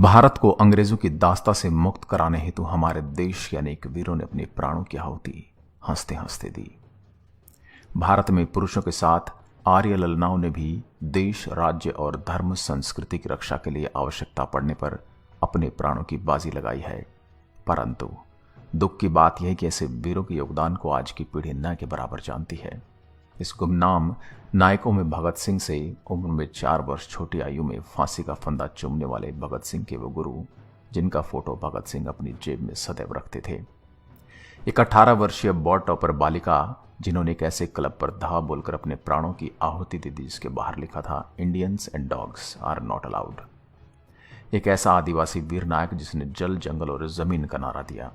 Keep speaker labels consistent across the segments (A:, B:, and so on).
A: भारत को अंग्रेजों की दास्ता से मुक्त कराने हेतु हमारे देश के अनेक वीरों ने अपने प्राणों की आहुति हंसते हंसते दी। भारत में पुरुषों के साथ आर्य ललनाओं ने भी देश, राज्य और धर्म संस्कृति की रक्षा के लिए आवश्यकता पड़ने पर अपने प्राणों की बाजी लगाई है। परंतु दुख की बात यह है कि ऐसे वीरों के योगदान को आज की पीढ़ी न के बराबर जानती है। इस गुमनाम नायकों में भगत सिंह से उम्र में 4 वर्ष छोटी आयु में फांसी का फंदा चूमने वाले भगत सिंह के वो गुरु, जिनका फोटो भगत सिंह अपनी जेब में सदैव रखते थे। एक 18 वर्षीय बोर्ड टॉपर बालिका, जिन्होंने एक ऐसे क्लब पर धावा बोलकर अपने प्राणों की आहुति दे दी जिसके बाहर लिखा था, Indians and dogs are not allowed. एक ऐसा आदिवासी वीर नायक जिसने जल, जंगल और जमीन का नारा दिया।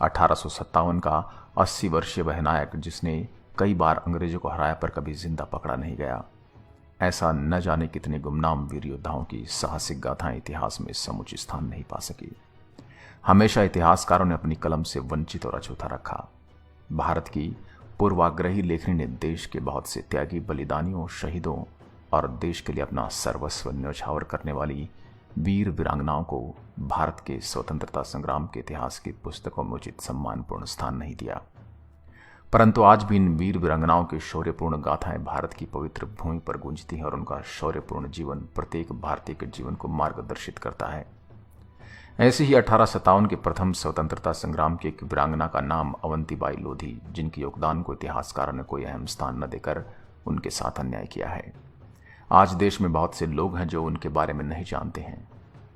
A: 1857 का 80 वर्षीय वह नायक जिसने कई बार अंग्रेजों को हराया पर कभी जिंदा पकड़ा नहीं गया। ऐसा न जाने कितने गुमनाम वीर योद्धाओं की साहसिक गाथाएं इतिहास में समुचित स्थान नहीं पा सकी। हमेशा इतिहासकारों ने अपनी कलम से वंचित और अछूता रखा। भारत की पूर्वाग्रही लेखनी ने देश के बहुत से त्यागी, बलिदानियों, शहीदों और देश के लिए अपना सर्वस्व न्यौछावर करने वाली वीर वीरांगनाओं को भारत के स्वतंत्रता संग्राम के इतिहास की पुस्तकों में उचित सम्मानपूर्ण स्थान नहीं दिया। परंतु आज भी इन वीर वीरांगनाओं की शौर्यपूर्ण गाथाएं भारत की पवित्र भूमि पर गूंजती हैं और उनका शौर्यपूर्ण जीवन प्रत्येक भारतीय के जीवन को मार्गदर्शित करता है। ऐसे ही 1857 के प्रथम स्वतंत्रता संग्राम की एक वीरांगना का नाम अवंतीबाई लोधी, जिनके योगदान को इतिहासकारों ने कोई अहम स्थान न देकर उनके साथ अन्याय किया है। आज देश में बहुत से लोग हैं जो उनके बारे में नहीं जानते हैं,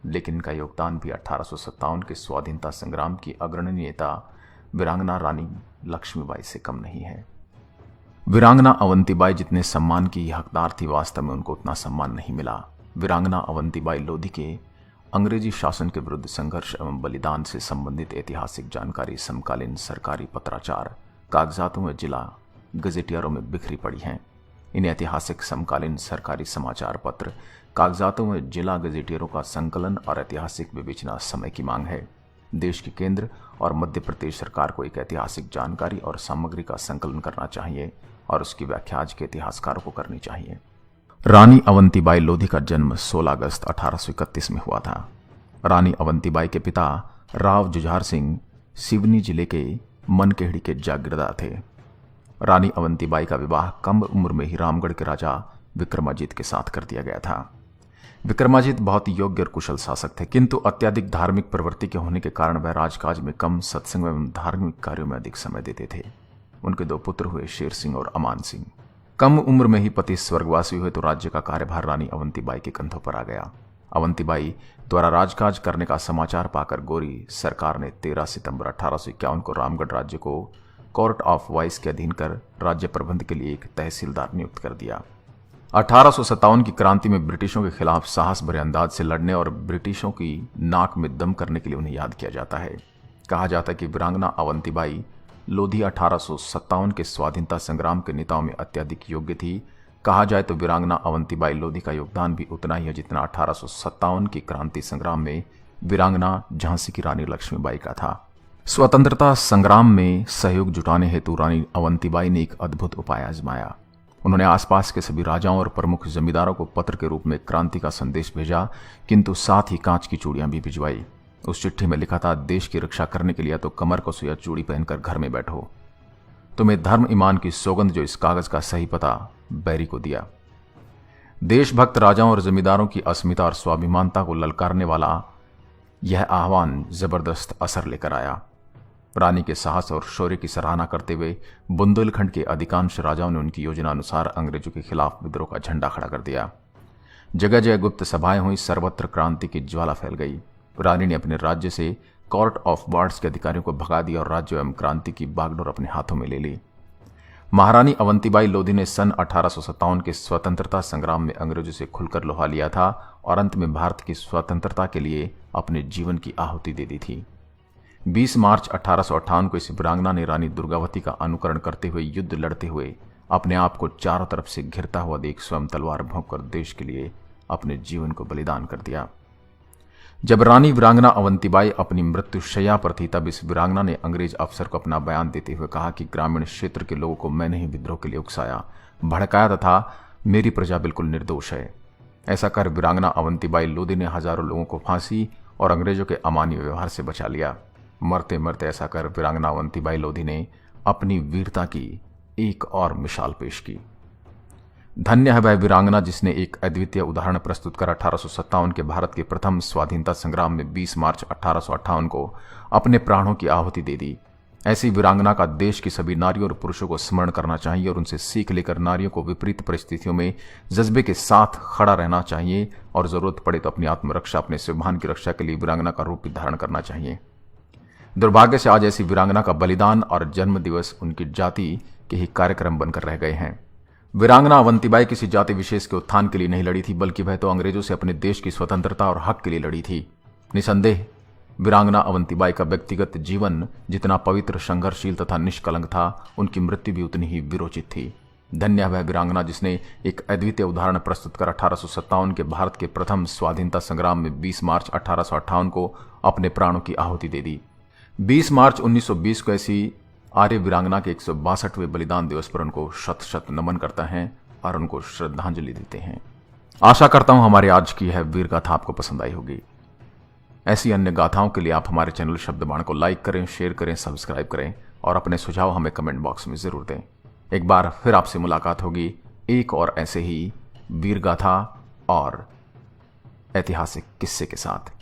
A: लेकिन इनका योगदान भी 1857 के स्वाधीनता संग्राम की अग्रणी नेता वीरांगना रानी लक्ष्मीबाई से कम नहीं है। वीरांगना अवंतीबाई जितने सम्मान की हकदार थी, वास्तव में उनको उतना सम्मान नहीं मिला। वीरांगना अवंतीबाई लोधी के अंग्रेजी शासन के विरुद्ध संघर्ष एवं बलिदान से संबंधित ऐतिहासिक जानकारी समकालीन सरकारी पत्राचार, कागजातों में जिला गजेटियरों में बिखरी पड़ी हैं। इन ऐतिहासिक समकालीन सरकारी समाचार पत्र, कागजातों में जिला गजेटियरों का संकलन और ऐतिहासिक विवेचना समय की मांग है। देश के केंद्र और मध्य प्रदेश सरकार को एक ऐतिहासिक जानकारी और सामग्री का संकलन करना चाहिए और उसकी व्याख्या आज के इतिहासकारों को करनी चाहिए। रानी अवंतीबाई लोधी का जन्म 16 अगस्त 1831 में हुआ था। रानी अवंतीबाई के पिता राव जुझार सिंह सिवनी जिले के मनकेहड़ी के जागीरदार थे। रानी अवंतीबाई का विवाह कम उम्र में ही रामगढ़ के राजा विक्रमाजीत के साथ कर दिया गया था। विक्रमाजीत बहुत योग्य और कुशल शासक थे, किंतु अत्यधिक धार्मिक प्रवृत्ति के होने के कारण वह राजकाज में कम, सत्संग एवं धार्मिक कार्यों में अधिक समय देते थे। उनके 2 पुत्र हुए, शेर सिंह और अमान सिंह। कम उम्र में ही पति स्वर्गवासी हुए तो राज्य का कार्यभार रानी अवंतीबाई के कंधों पर आ गया। अवंतीबाई द्वारा राजकाज करने का समाचार पाकर गोरी सरकार ने 13 सितंबर 1851 को रामगढ़ राज्य को कोर्ट ऑफ वाइस के अधीन कर राज्य प्रबंध के लिए एक तहसीलदार नियुक्त कर दिया। 1857 की क्रांति में ब्रिटिशों के खिलाफ साहस भरे अंदाज से लड़ने और ब्रिटिशों की नाक में दम करने के लिए उन्हें याद किया जाता है। कहा जाता है कि वीरांगना अवंतीबाई लोधी 1857 के स्वाधीनता संग्राम के नेताओं में अत्यधिक योग्य थी। कहा जाए तो वीरांगना अवंतीबाई लोधी का योगदान भी उतना ही है जितना 1857 की क्रांति संग्राम में वीरांगना झांसी की रानी लक्ष्मीबाई का था। स्वतंत्रता संग्राम में सहयोग जुटाने हेतु रानी अवंतीबाई ने एक अद्भुत उपाय आजमाया। उन्होंने आसपास के सभी राजाओं और प्रमुख जमींदारों को पत्र के रूप में क्रांति का संदेश भेजा, किंतु साथ ही कांच की चूड़ियां भी भिजवाई। उस चिट्ठी में लिखा था, देश की रक्षा करने के लिए तो कमर को सुया चूड़ी पहनकर घर में बैठो। तुम्हें धर्म ईमान की सौगंध जो इस कागज का सही पता बैरी को दिया। देशभक्त राजाओं और जमींदारों की अस्मिता और स्वाभिमानता को ललकारने वाला यह आह्वान जबरदस्त असर लेकर आया। रानी के साहस और शौर्य की सराहना करते हुए बुंदेलखंड के अधिकांश राजाओं ने उनकी योजना अनुसार अंग्रेजों के खिलाफ विद्रोह का झंडा खड़ा कर दिया। जगह जगह गुप्त सभाएं हुई, सर्वत्र क्रांति की ज्वाला फैल गई। रानी ने अपने राज्य से कोर्ट ऑफ वार्ड्स के अधिकारियों को भगा दिया और राज्य एवं क्रांति की बागडोर अपने हाथों में ले ली। महारानी अवंतीबाई लोधी ने सन 1857 के स्वतंत्रता संग्राम में अंग्रेजों से खुलकर लोहा लिया था और अंत में भारत की स्वतंत्रता के लिए अपने जीवन की आहुति दे दी थी। 20 मार्च 1858 को इस वीरांगना ने रानी दुर्गावती का अनुकरण करते हुए युद्ध लड़ते हुए अपने आप को चारों तरफ से घिरता हुआ देख स्वयं तलवार भोंककर देश के लिए अपने जीवन को बलिदान कर दिया। जब रानी वीरांगना अवंतीबाई अपनी मृत्युशैया पर थी, तब इस वीरांगना ने अंग्रेज अफसर को अपना बयान देते हुए कहा कि ग्रामीण क्षेत्र के लोगों को मैंने ही विद्रोह के लिए उकसाया, भड़काया तथा मेरी प्रजा बिल्कुल निर्दोष है। ऐसा कर वीरांगना अवंतीबाई लोधी ने हजारों लोगों को फांसी और अंग्रेजों के अमानवीय व्यवहार से बचा लिया। मरते मरते ऐसा कर वीरांगना अवंतीबाई लोधी ने अपनी वीरता की एक और मिसाल पेश की। धन्य है वह वीरांगना जिसने एक अद्वितीय उदाहरण प्रस्तुत कर 1857 के भारत के प्रथम स्वाधीनता संग्राम में 20 मार्च 1858 को अपने प्राणों की आहुति दे दी। ऐसी वीरांगना का देश की सभी नारियों और पुरुषों को स्मरण करना चाहिए और उनसे सीख लेकर नारियों को विपरीत परिस्थितियों में जज्बे के साथ खड़ा रहना चाहिए और जरूरत पड़े तो अपनी आत्मरक्षा, अपने स्वाभिमान की रक्षा के लिए वीरांगना का रूप धारण करना चाहिए। दुर्भाग्य से आज ऐसी वीरांगना का बलिदान और जन्म दिवस उनकी जाति के ही कार्यक्रम बनकर रह गए हैं। वीरांगना अवंतीबाई किसी जाति विशेष के उत्थान के लिए नहीं लड़ी थी, बल्कि वह तो अंग्रेजों से अपने देश की स्वतंत्रता और हक के लिए लड़ी थी। निसंदेह वीरांगना अवंतीबाई का व्यक्तिगत जीवन जितना पवित्र, संघर्षशील तथा निष्कलंक था, उनकी मृत्यु भी उतनी ही विरोचित थी। धन्य वह वीरांगना जिसने एक अद्वितीय उदाहरण प्रस्तुत कर 1857 के भारत के प्रथम स्वाधीनता संग्राम में 20 मार्च 1858 को अपने प्राणों की आहुति दे दी। 20 मार्च 1920 को ऐसी आर्य वीरांगना के 162वें बलिदान दिवस पर उनको शत शत नमन करता है और उनको श्रद्धांजलि देते हैं। आशा करता हूं हमारी आज की यह वीर गाथा आपको पसंद आई होगी। ऐसी अन्य गाथाओं के लिए आप हमारे चैनल शब्दबाण को लाइक करें, शेयर करें, सब्सक्राइब करें और अपने सुझाव हमें कमेंट बॉक्स में जरूर दें। एक बार फिर आपसे मुलाकात होगी एक और ऐसे ही वीर गाथा और ऐतिहासिक किस्से के साथ।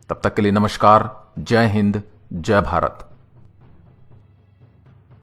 A: तब तक के लिए नमस्कार। जय हिंद, जय भारत।